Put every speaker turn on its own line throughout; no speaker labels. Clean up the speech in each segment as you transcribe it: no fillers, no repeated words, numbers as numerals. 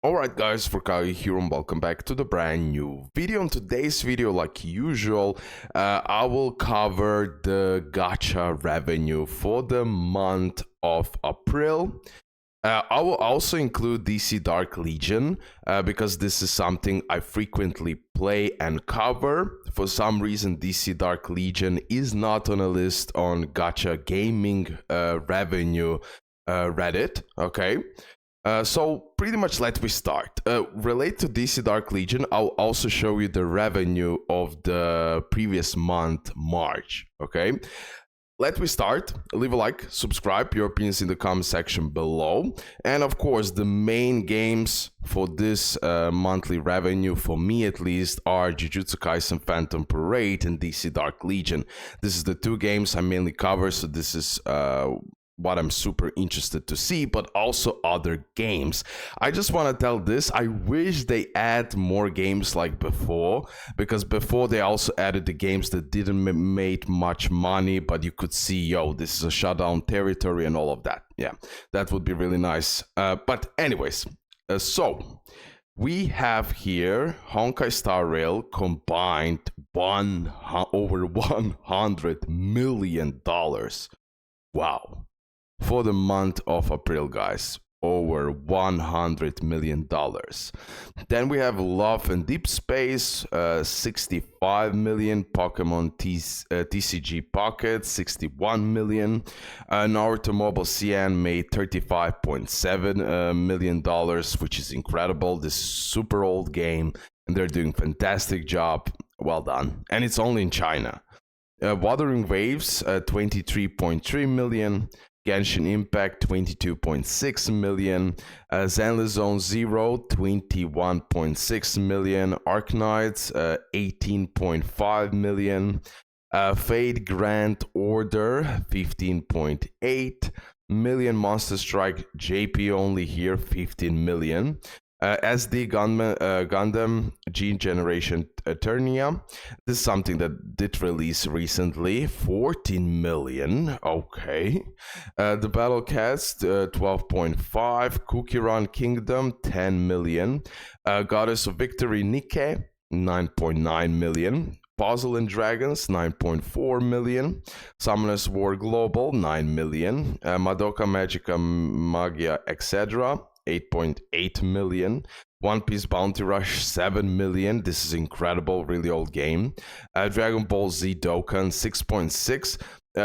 Alright guys, RoKage here and welcome back to the brand new video. In today's video, like usual, I will cover the gacha revenue for the month of April. I will also include DC Dark Legion because this is something I frequently play and cover. For some reason, DC Dark Legion is not on a list on gacha gaming revenue Reddit, okay? So pretty much let me start. Relate to DC Dark Legion, I'll also show you the revenue of the previous month, March, okay? Let me start. Leave a like, subscribe, your opinions in the comment section below. And of course, the main games for this monthly revenue, for me at least, are Jujutsu Kaisen Phantom Parade and DC Dark Legion. This is the two games I mainly cover, so this is what I'm super interested to see, but also other games. I just want to tell this, I wish they add more games like before, because before they also added the games that didn't make much money, but you could see, yo, this is a shutdown territory and all of that. Yeah, that would be really nice. But anyways, so we have here Honkai Star Rail combined over $100 million. Wow. For the month of April, guys, over $100 million. Then we have Love and Deep Space, 65 million. Pokemon TCG Pocket, 61 million. Naruto Mobile CN made $35.7 million, which is incredible. This super old game, and they're doing fantastic job. Well done. And it's only in China. Wuthering Waves, 23.3 million. Genshin Impact, 22.6 million. Zenless Zone Zero, 21.6 million. Arknights, 18.5 million. Fate Grand Order, 15.8 million. Monster Strike JP only here, 15 million. SD Gundam G Generation Eternia. This is something that did release recently. 14 million. Okay. The Battle Cast 12.5. Cookie Run Kingdom 10 million. Goddess of Victory Nikke 9.9 million. Puzzle and Dragons 9.4 million. Summoners War Global 9 million. Madoka Magica Magia etc. 8.8 million. One Piece Bounty Rush 7 million. This is incredible, really old game. Dragon Ball Z Dokkan 6.6.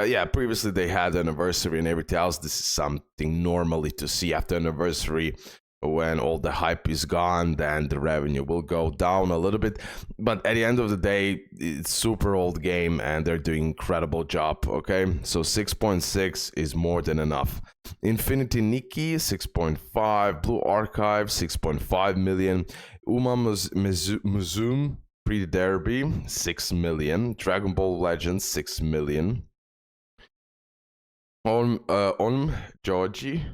Yeah, previously they had anniversary and everything else. This is something normally to see after anniversary. When all the hype is gone, then the revenue will go down a little bit. But at the end of the day, it's super old game and they're doing incredible job, okay? So 6.6 is more than enough. Infinity Nikki, 6.5. Blue Archive, 6.5 million. Uma Musume, Pretty Derby, 6 million. Dragon Ball Legends, 6 million. On Georgie,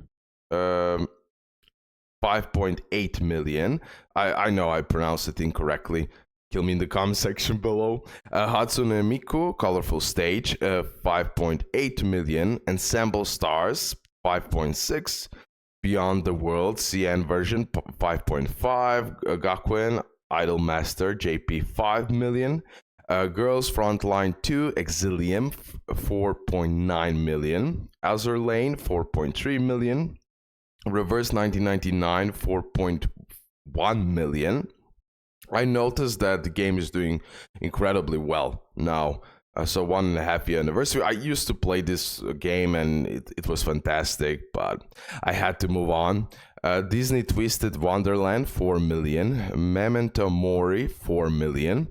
5.8 million. I know I pronounced it incorrectly. Kill me in the comment section below. Hatsune Miku, Colorful Stage, 5.8 million. Ensemble Stars, 5.6. Beyond the World, CN version, 5.5. Gakuen, Idol Master, JP, 5 million. Girls Frontline 2, Exilium, 4.9 million. Azur Lane, 4.3 million. Reverse 1999, 4.1 million. I noticed that the game is doing incredibly well now. So 1.5 year anniversary. I used to play this game and it was fantastic, but I had to move on. Disney Twisted Wonderland, 4 million. Memento Mori, 4 million.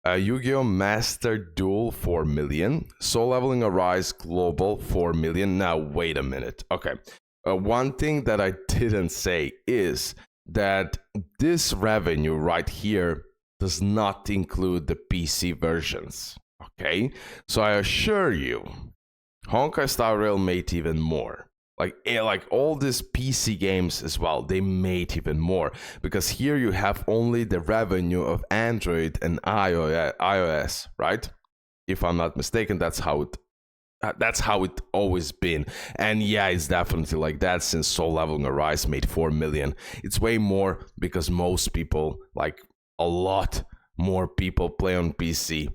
Yu-Gi-Oh! Master Duel, 4 million. Soul Leveling Arise Global, 4 million. Now, wait a minute. Okay. One thing that I didn't say is that this revenue right here does not include the PC versions, okay? So I assure you, Honkai Star Rail made even more. Like all these PC games as well, they made even more. Because here you have only the revenue of Android and iOS, right? If I'm not mistaken, that's how it That's how it always been. And yeah, it's definitely like that since Soul Leveling Arise made 4 million. It's way more because most people, like a lot more people, play on PC.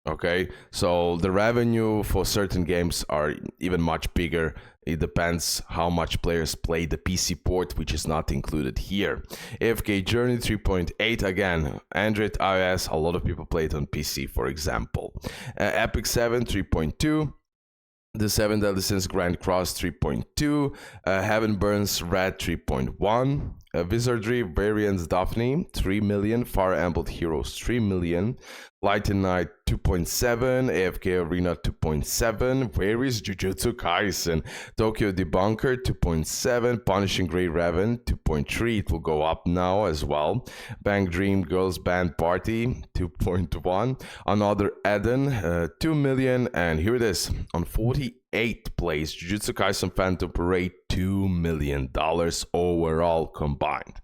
Okay, so the revenue for certain games are even much bigger. It depends how much players play the PC port, which is not included here. AFK Journey 3.8, again, Android, iOS, a lot of people play it on PC, for example. Epic 7 3.2. The Seven Deadly Sins Grand Cross 3.2, Heaven Burns Red 3.1, Wizardry Variants Daphne 3 million, Fire Emblem Heroes 3 million, Light and Night 2.7, AFK Arena 2.7, Where is Jujutsu Kaisen? Tokyo Debunker 2.7, Punishing Grey Raven 2.3, it will go up now as well, Bang Dream Girls Band Party 2.1, Another Eden 2 million, and here it is, on 48th place, Jujutsu Kaisen Phantom Parade $2 million overall combined.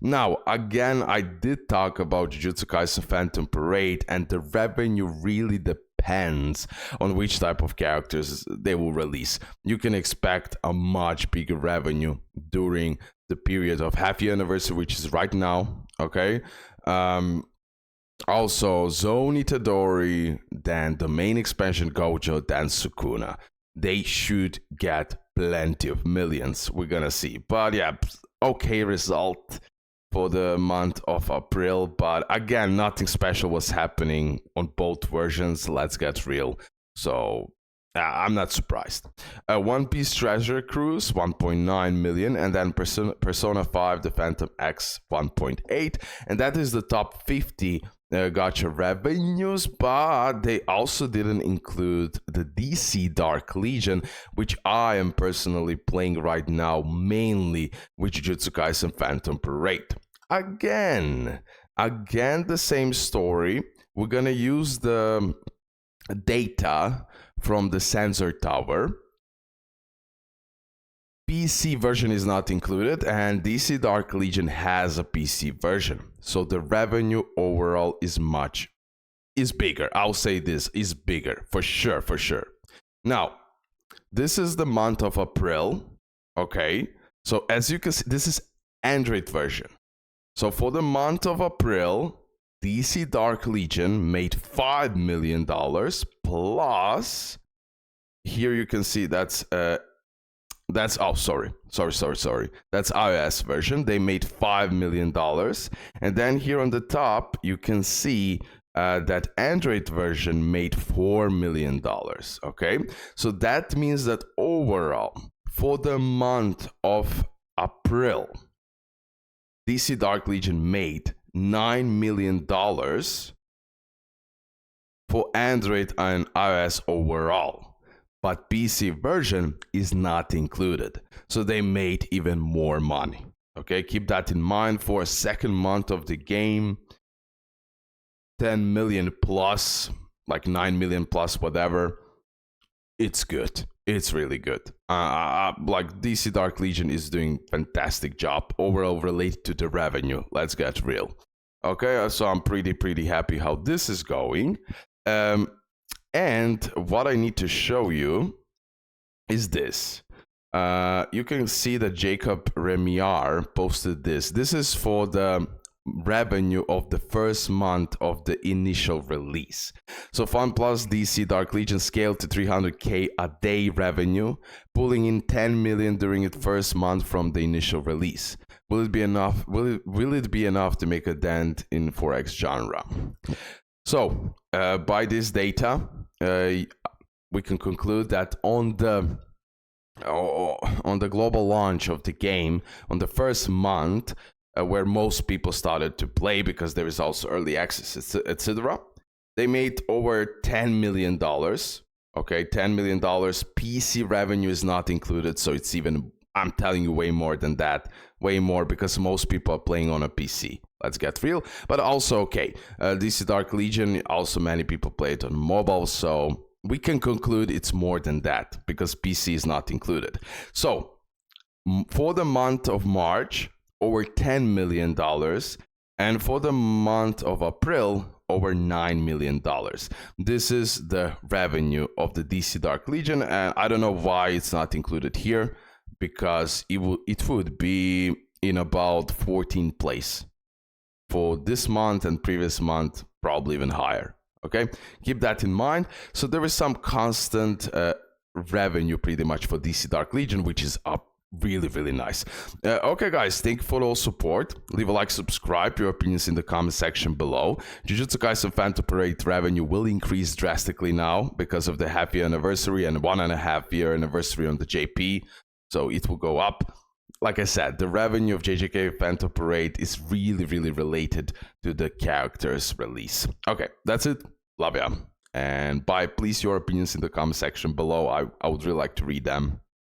Now, again, I did talk about Jujutsu Kaisen Phantom Parade, and the revenue really depends on which type of characters they will release. You can expect a much bigger revenue during the period of half-year anniversary, which is right now, okay? Also, Zone Itadori, then the main expansion Gojo, then Sukuna. They should get plenty of millions, we're gonna see. But yeah, okay result for the month of April, but again, nothing special was happening on both versions, let's get real. So I'm not surprised. One Piece Treasure Cruise 1.9 million, and then Persona 5 The Phantom X 1.8, and that is the top 50 gacha revenues, but they also didn't include the DC Dark Legion, which I am personally playing right now, mainly with Jujutsu Kaisen Phantom Parade. Again, the same story. We're gonna use the data from the Sensor Tower. PC version is not included, and DC Dark Legion has a PC version, so the revenue overall is bigger. I'll say this is bigger for sure. Now, this is the month of April, okay? So as you can see, this is Android version. So for the month of April, DC Dark Legion made $5 million plus. Here you can see that's oh, sorry. That's iOS version. They made $5 million. And then here on the top, you can see that Android version made $4 million. Okay, so that means that overall, for the month of April, DC Dark Legion made $9 million for Android and iOS overall. But PC version is not included, so they made even more money. Okay, keep that in mind for a second month of the game. 10 million plus, like 9 million plus, whatever. It's good. It's really good. Like DC Dark Legion is doing fantastic job overall related to the revenue. Let's get real. Okay, so I'm pretty happy how this is going. And what I need to show you is this. You can see that Jacob Remiar posted this. This is for the revenue of the first month of the initial release. So FunPlus DC Dark Legion scaled to 300k a day revenue, pulling in 10 million during its first month from the initial release. Will it be enough? Will it be enough to make a dent in 4X genre? So, by this data, we can conclude that on the global launch of the game, on the first month, where most people started to play because there is also early access, etc., they made over $10 million. Okay, $10 million. PC revenue is not included, so it's even, I'm telling you, way more than that. Way more, because most people are playing on a PC. Let's get real. But also, okay, DC Dark Legion, also many people play it on mobile, so we can conclude it's more than that, because PC is not included. So, for the month of March, over $10 million, and for the month of April, over $9 million. This is the revenue of the DC Dark Legion, and I don't know why it's not included here, because it would be in about 14th place for this month, and previous month probably even higher. Okay, keep that in mind. So there is some constant revenue pretty much for DC Dark Legion, which is up really nice. Okay guys, thank you for all support. Leave a like, subscribe, your opinions in the comment section below. Jujutsu Kaisen Phantom Parade revenue will increase drastically now because of the half-year anniversary and 1.5-year anniversary on the JP, so it will go up. Like I said, the revenue of JJK Phantom Parade is really related to the character's release. Okay, that's it. Love ya. And bye. Please, your opinions in the comment section below. I would really like to read them.